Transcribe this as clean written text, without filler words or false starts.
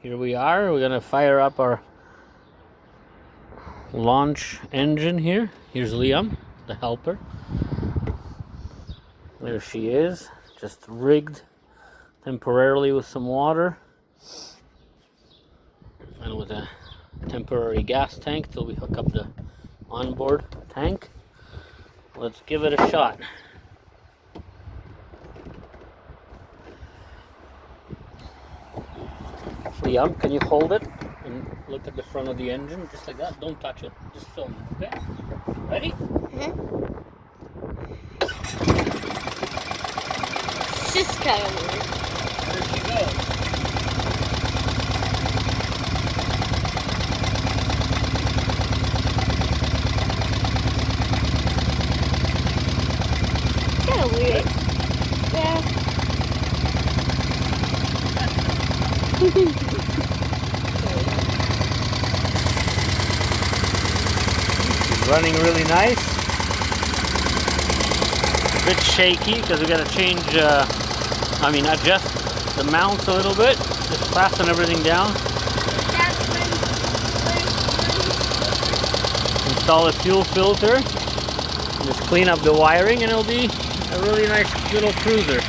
Here we are. We're gonna fire up our launch engine here. Here's Liam, the helper. There she is, just rigged temporarily with some water and with a temporary gas tank till we hook up the onboard tank. Let's give it a shot. Liam, can you hold it and look at the front of the engine just like that? Don't touch it, just film it, okay? Ready? It's just kind of weird. There she goes. It's kind of weird. Yeah. Running really nice. A bit shaky because we got to change, adjust the mounts a little bit. Just fasten everything down. Install a fuel filter. Just clean up the wiring and it'll be a really nice little cruiser.